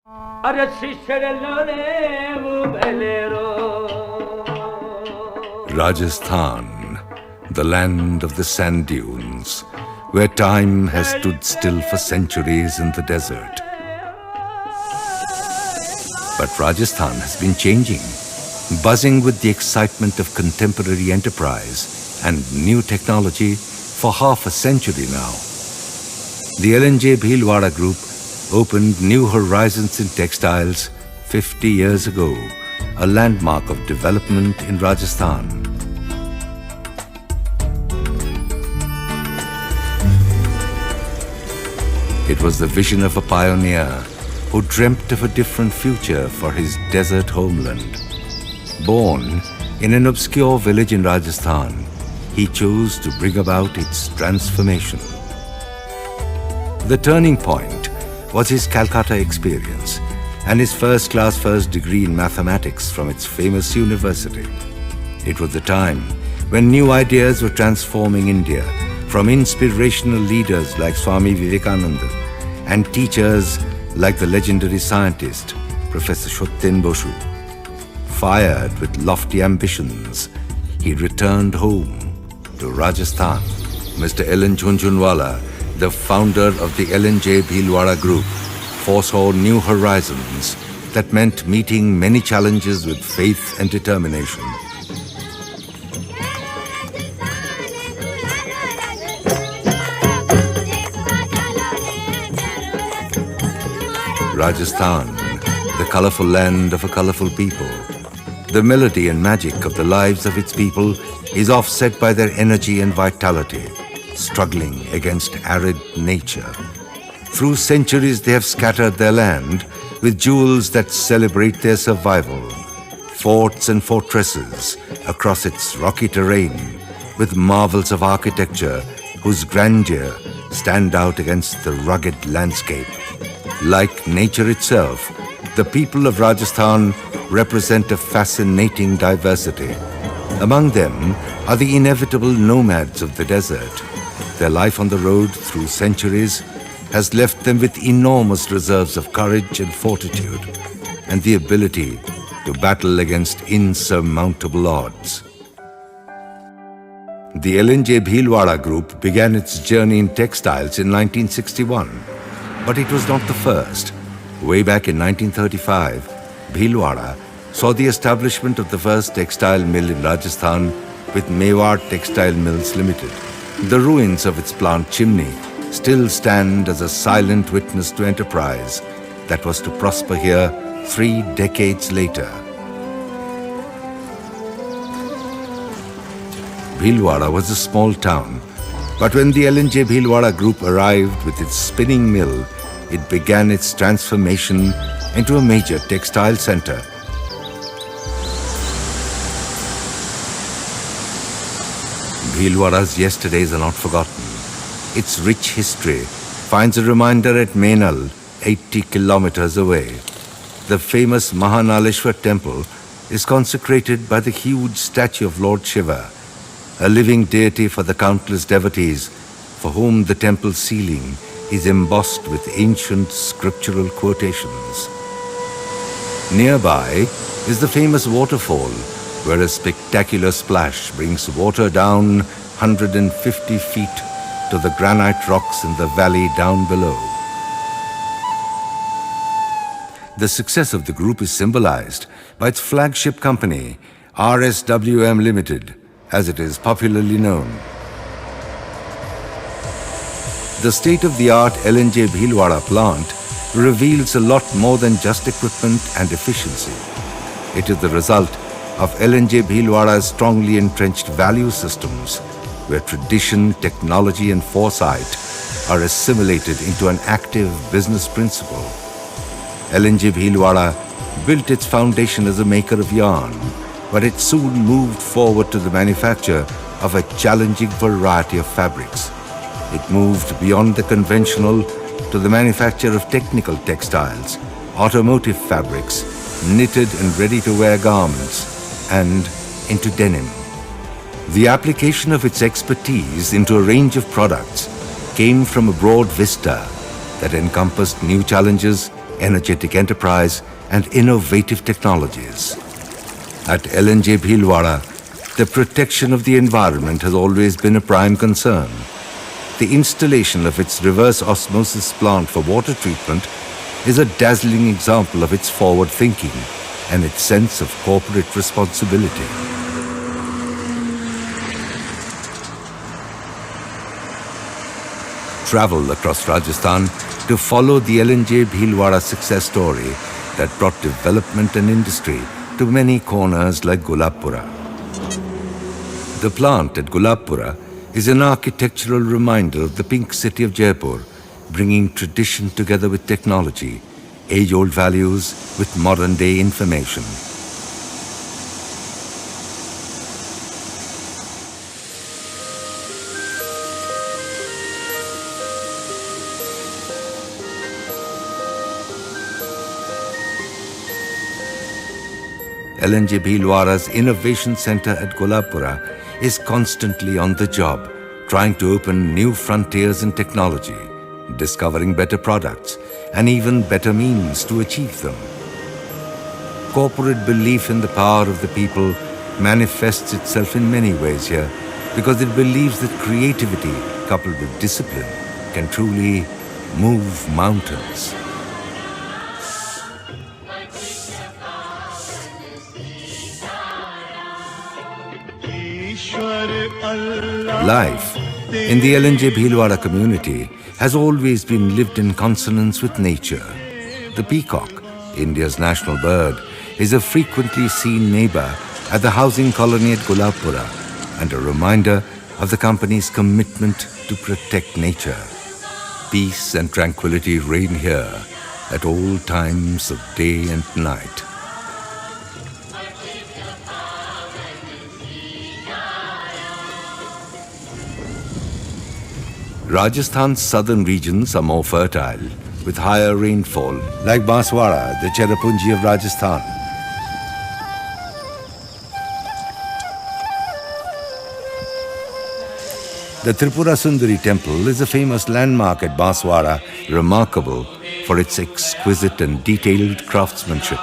Rajasthan, the land of the sand dunes, where time has stood still for centuries in the desert. But Rajasthan has been changing, buzzing with the excitement of contemporary enterprise and new technology for half a century now. The L&J Bhilwara Group opened new horizons in textiles 50 years ago, a landmark of development in Rajasthan. It was the vision of a pioneer who dreamt of a different future for his desert homeland. Born in an obscure village in Rajasthan, he chose to bring about its transformation. The turning point was his Calcutta experience and his first-class first degree in mathematics from its famous university. It was the time when new ideas were transforming India, from inspirational leaders like Swami Vivekananda and teachers like the legendary scientist Professor Shatyen Basu. Fired with lofty ambitions, he returned home to Rajasthan. Mr. L.N. Jhunjhunwala, the founder of the L&J Bhilwara Group, foresaw new horizons that meant meeting many challenges with faith and determination. Rajasthan, the colorful land of a colorful people. The melody and magic of the lives of its people is offset by their energy and vitality, struggling against arid nature. Through centuries they have scattered their land with jewels that celebrate their survival. Forts and fortresses across its rocky terrain with marvels of architecture whose grandeur stand out against the rugged landscape. Like nature itself, the people of Rajasthan represent a fascinating diversity. Among them are the inevitable nomads of the desert. Their life on the road through centuries has left them with enormous reserves of courage and fortitude, and the ability to battle against insurmountable odds. The L&J Bhilwara Group began its journey in textiles in 1961, but it was not the first. Way back in 1935, Bhilwara saw the establishment of the first textile mill in Rajasthan with Mewar Textile Mills Limited. The ruins of its plant chimney still stand as a silent witness to enterprise that was to prosper here 3 decades later. Bhilwara was a small town, but when the L&J Bhilwara Group arrived with its spinning mill, it began its transformation into a major textile center. Bhilwara's yesterdays are not forgotten. Its rich history finds a reminder at Mainal, 80 kilometers away. The famous Mahanaleshwar temple is consecrated by the huge statue of Lord Shiva, a living deity for the countless devotees for whom the temple ceiling is embossed with ancient scriptural quotations. Nearby is the famous waterfall, where a spectacular splash brings water down 150 feet to the granite rocks in the valley down below. The success of the group is symbolized by its flagship company, RSWM Limited, as it is popularly known. The state-of-the-art L&J Bhilwara plant reveals a lot more than just equipment and efficiency. It is the result of L&J Bhilwara's strongly entrenched value systems, where tradition, technology and foresight are assimilated into an active business principle. L&J Bhilwara built its foundation as a maker of yarn, but it soon moved forward to the manufacture of a challenging variety of fabrics. It moved beyond the conventional to the manufacture of technical textiles, automotive fabrics, knitted and ready-to-wear garments, and into denim. The application of its expertise into a range of products came from a broad vista that encompassed new challenges energetic enterprise, and innovative technologies. At LNJ Bhilwara, the protection of the environment has always been a prime concern. The installation of its reverse osmosis plant for water treatment is a dazzling example of its forward thinking and its sense of corporate responsibility. Travel across Rajasthan to follow the LNJ Bhilwara success story that brought development and industry to many corners like Gulabpura. The plant at Gulabpura is an architectural reminder of the pink city of Jaipur, bringing tradition together with technology, age-old values with modern-day information. LNJ Bhilwara's Innovation Center at Gulabpura is constantly on the job, trying to open new frontiers in technology, discovering better products, and even better means to achieve them. Corporate belief in the power of the people manifests itself in many ways here because it believes that creativity coupled with discipline can truly move mountains. Life in the LNJ Bhilwara community has always been lived in consonance with nature. The peacock, India's national bird, is a frequently seen neighbor at the housing colony at Gulabpura and a reminder of the company's commitment to protect nature. Peace and tranquility reign here at all times of day and night. Rajasthan's southern regions are more fertile, with higher rainfall, like Banswara, the Cherrapunji of Rajasthan. The Tripura Sundari temple is a famous landmark at Banswara, remarkable for its exquisite and detailed craftsmanship.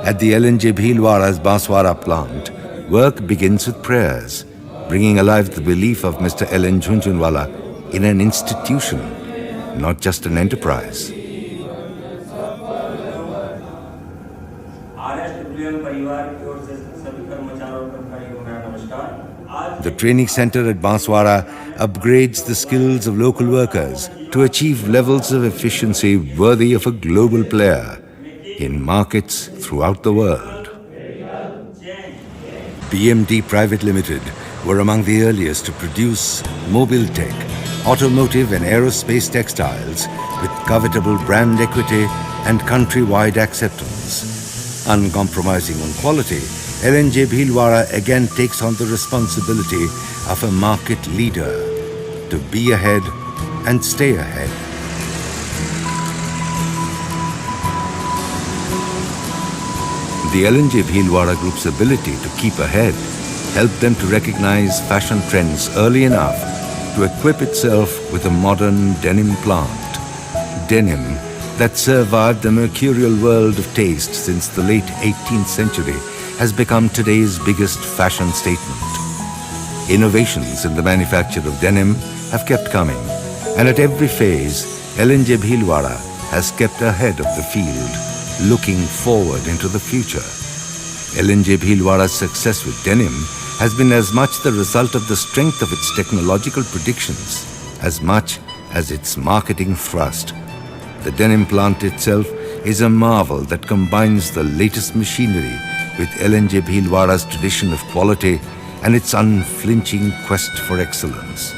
At the LNJ Bhilwara's Banswara plant, work begins with prayers, bringing alive the belief of Mr. L.N. Jhunjhunwala in an institution, not just an enterprise. The training center at Banswara upgrades the skills of local workers to achieve levels of efficiency worthy of a global player in markets throughout the world. BMD Private Limited were among the earliest to produce mobile tech, automotive and aerospace textiles with covetable brand equity and countrywide acceptance. Uncompromising on quality, LNJ Bhilwara again takes on the responsibility of a market leader to be ahead and stay ahead. The LNJ Bhilwara Group's ability to keep ahead helped them to recognize fashion trends early enough to equip itself with a modern denim plant. Denim that survived the mercurial world of taste since the late 18th century has become today's biggest fashion statement. Innovations in the manufacture of denim have kept coming, and at every phase, LNJ Bhilwara has kept ahead of the field, looking forward into the future. LNJ Bhilwara's success with denim has been as much the result of the strength of its technological predictions as much as its marketing thrust. The denim plant itself is a marvel that combines the latest machinery with LNJ Bhilwara's tradition of quality and its unflinching quest for excellence.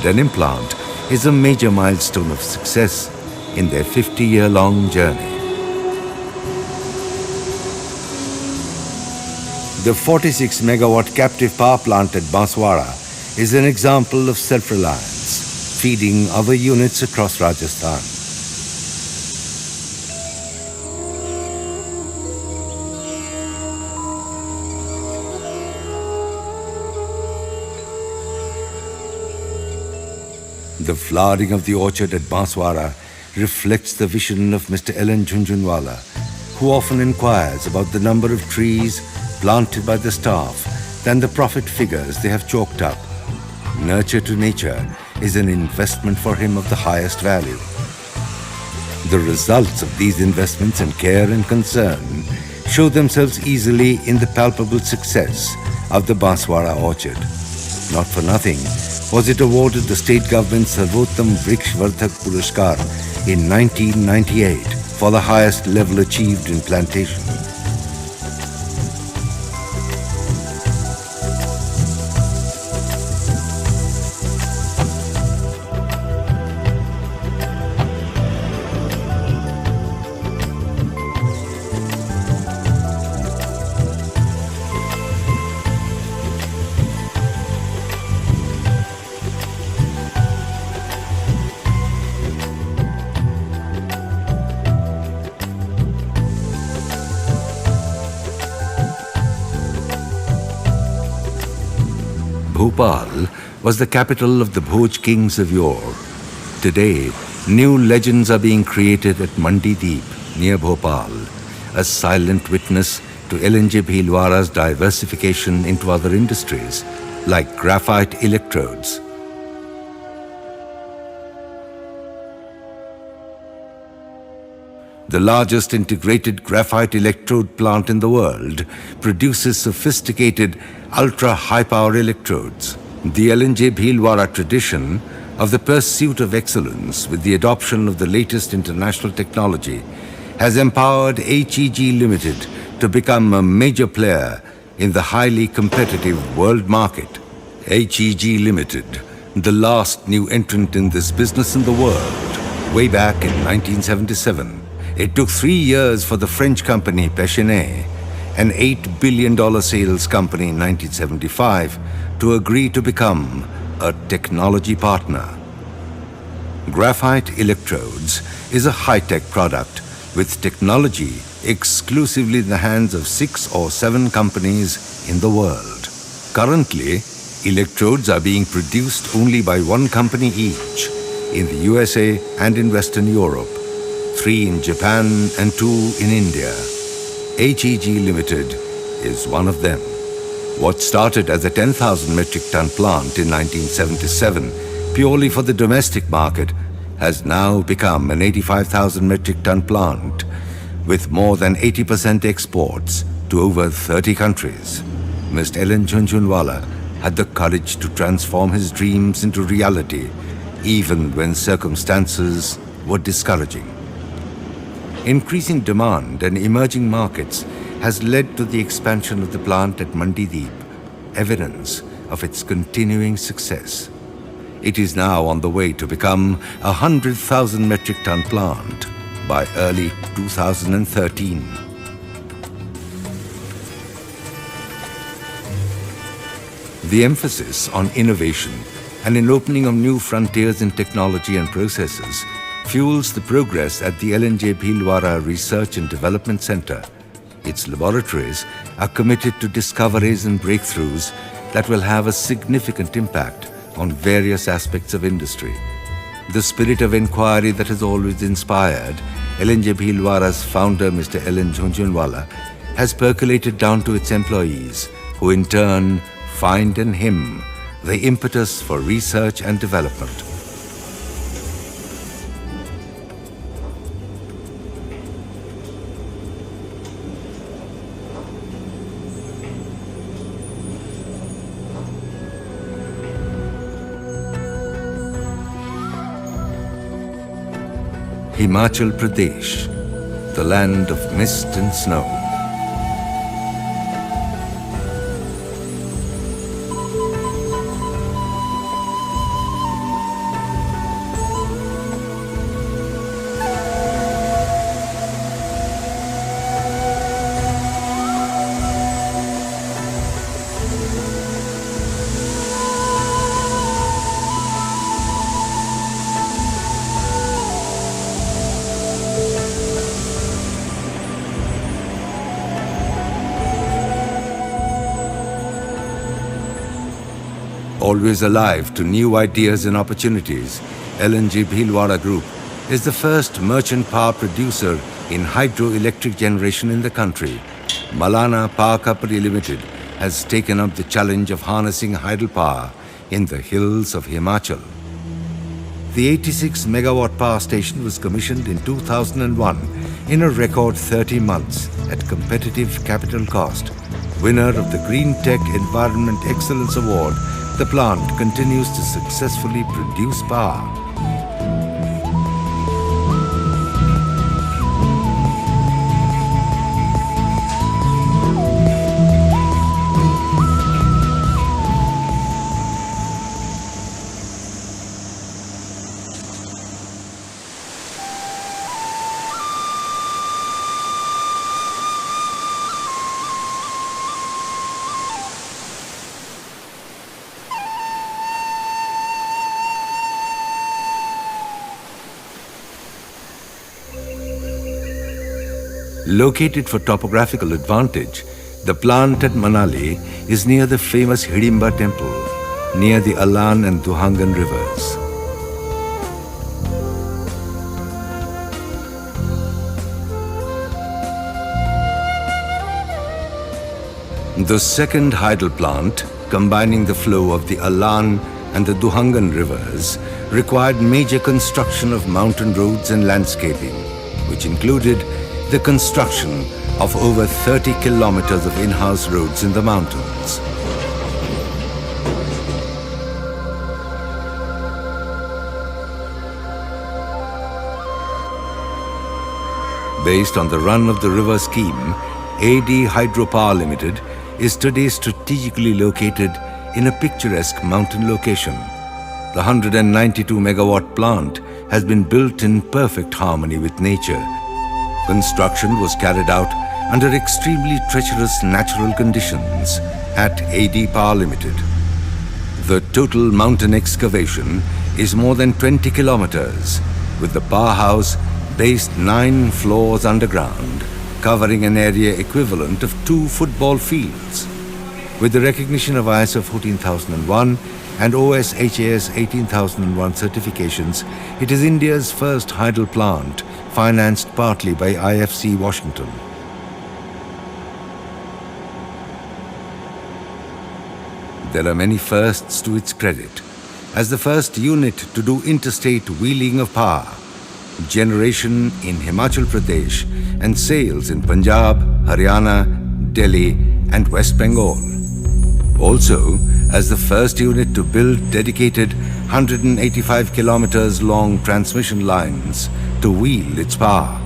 an implant is a major milestone of success in their 50-year-long journey. The 46-megawatt captive power plant at Banswara is an example of self-reliance, feeding other units across Rajasthan. The flowering of the orchard at Banswara reflects the vision of Mr. L.N. Jhunjhunwala, who often inquires about the number of trees planted by the staff than the profit figures they have chalked up. Nurture to nature is an investment for him of the highest value. The results of these investments in care and concern show themselves easily in the palpable success of the Banswara orchard. Not for nothing was it awarded the state government's Sarvottam Vriksh Vardhak Puraskar in 1998 for the highest level achieved in plantation. Bhopal was the capital of the Bhoj kings of yore. Today, new legends are being created at Mandi Deep near Bhopal, a silent witness to L.N.J. Bhilwara's diversification into other industries like graphite electrodes. The largest integrated graphite electrode plant in the world produces sophisticated ultra-high-power electrodes. The L.N.J. Bhilwara tradition of the pursuit of excellence with the adoption of the latest international technology has empowered HEG Limited to become a major player in the highly competitive world market. HEG Limited, the last new entrant in this business in the world, way back in 1977. It took 3 years for the French company Pechiney, an $8 billion sales company in 1975, to agree to become a technology partner. Graphite electrodes is a high-tech product with technology exclusively in the hands of 6 or 7 companies in the world. Currently, electrodes are being produced only by 1 company each in the USA and in Western Europe, 3 in Japan and 2 in India. HEG Limited is one of them. What started as a 10,000 metric ton plant in 1977 purely for the domestic market has now become an 85,000 metric ton plant with more than 80% exports to over 30 countries. Mr. L.N. Jhunjhunwala had the courage to transform his dreams into reality even when circumstances were discouraging. Increasing demand and emerging markets has led to the expansion of the plant at Mandi Deep, evidence of its continuing success. It is now on the way to become a 100,000 metric ton plant by early 2013. The emphasis on innovation and in opening of new frontiers in technology and processes fuels the progress at the L.N.J. Bhilwara Research and Development Center. Its laboratories are committed to discoveries and breakthroughs that will have a significant impact on various aspects of industry. The spirit of inquiry that has always inspired L.N.J. Bhilwara's founder, Mr. L.N. Jhunjhunwala, has percolated down to its employees, who in turn find in him the impetus for research and development. Himachal Pradesh, the land of mist and snow. Always alive to new ideas and opportunities, LNG Bhilwara Group is the first merchant power producer in hydroelectric generation in the country. Malana Power Company Limited has taken up the challenge of harnessing hydropower in the hills of Himachal. The 86 megawatt power station was commissioned in 2001 in a record 30 months at competitive capital cost. Winner of the Green Tech Environment Excellence Award, the plant continues to successfully produce power. Located for topographical advantage, the plant at Manali is near the famous Hidimba temple, near the Alan and Duhangan rivers. The second hydel plant, combining the flow of the Alan and the Duhangan rivers, required major construction of mountain roads and landscaping, which included the construction of over 30 kilometers of in-house roads in the mountains. Based on the run-of-the-river scheme, AD Hydropower Limited is today strategically located in a picturesque mountain location. The 192 megawatt plant has been built in perfect harmony with nature. Construction was carried out under extremely treacherous natural conditions at AD Power Limited. The total mountain excavation is more than 20 kilometers, with the powerhouse based 9 floors underground, covering an area equivalent of 2 football fields. With the recognition of ISO 14001 and OSHAS 18001 certifications, it is India's first hydel plant, financed partly by IFC Washington. There are many firsts to its credit. As the first unit to do interstate wheeling of power, generation in Himachal Pradesh and sales in Punjab, Haryana, Delhi and West Bengal. Also, as the first unit to build dedicated 185 kilometers long transmission lines to wheel its power.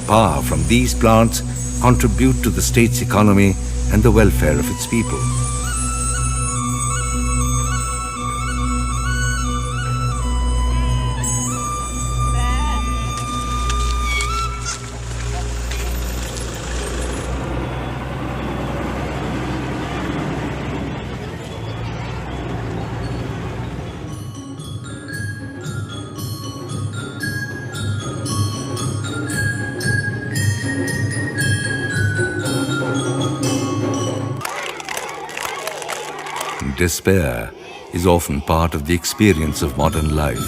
Power from these plants contribute to the state's economy and the welfare of its people. Despair is often part of the experience of modern life.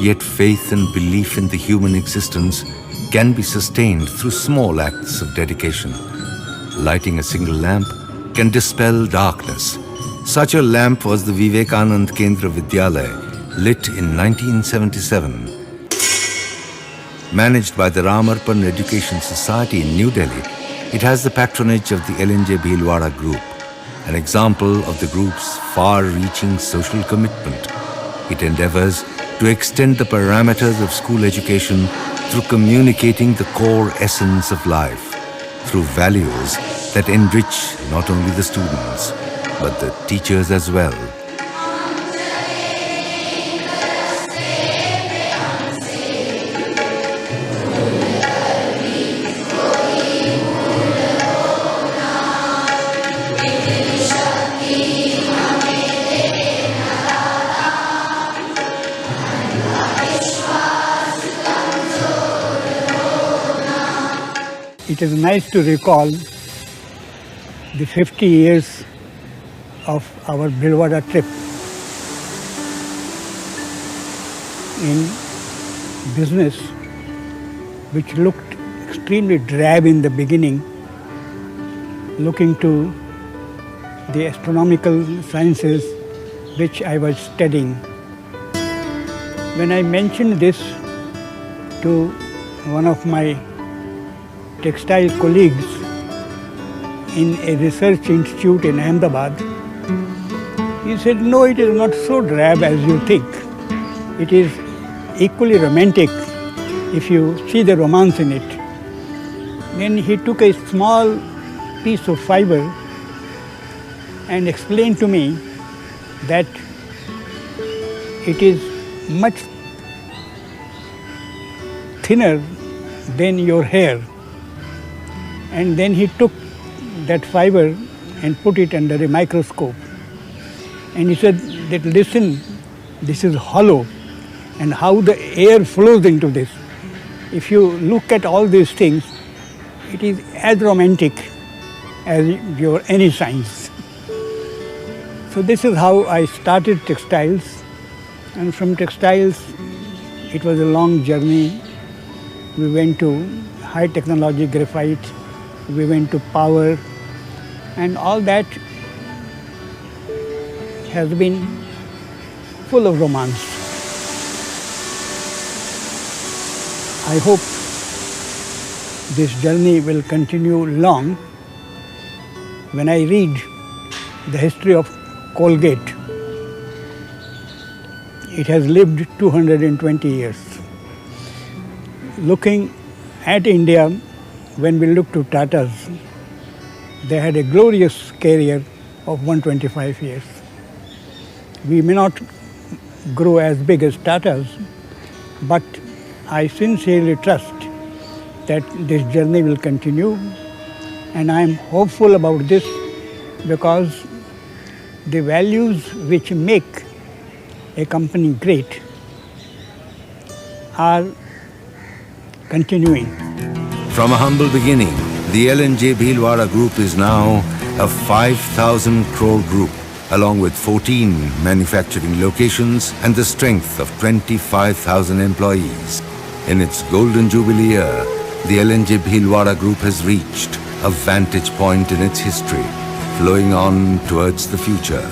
Yet faith and belief in the human existence can be sustained through small acts of dedication. Lighting a single lamp can dispel darkness. Such a lamp was the Vivekanand Kendra Vidyalaya, lit in 1977. Managed by the Ramarpan Education Society in New Delhi, it has the patronage of the LNG Bhilwara Group, an example of the group's far-reaching social commitment. It endeavors to extend the parameters of school education through communicating the core essence of life, through values that enrich not only the students, but the teachers as well. It is nice to recall the 50 years of our Bhilwara trip. In business, which looked extremely drab in the beginning, looking to the astronomical sciences which I was studying. When I mentioned this to one of my textile colleagues in a research institute in Ahmedabad, he said, "No, it is not so drab as you think. It is equally romantic if you see the romance in it." Then he took a small piece of fiber and explained to me that it is much thinner than your hair. And then he took that fiber and put it under a microscope. And he said that, "Listen, this is hollow, and how the air flows into this. If you look at all these things, it is as romantic as your any science." So this is how I started textiles, and from textiles it was a long journey. We went to high technology graphite, we went to power, and all that has been full of romance. I hope this journey will continue long. When I read the history of Colgate, it has lived 220 years. Looking at India, when we look to Tatas, they had a glorious career of 125 years. We may not grow as big as Tatas, but I sincerely trust that this journey will continue, and I am hopeful about this because the values which make a company great are continuing. From a humble beginning, the L&J Bhilwara Group is now a 5,000 crore group, along with 14 manufacturing locations and the strength of 25,000 employees. In its golden jubilee year, the L&J Bhilwara Group has reached a vantage point in its history, flowing on towards the future.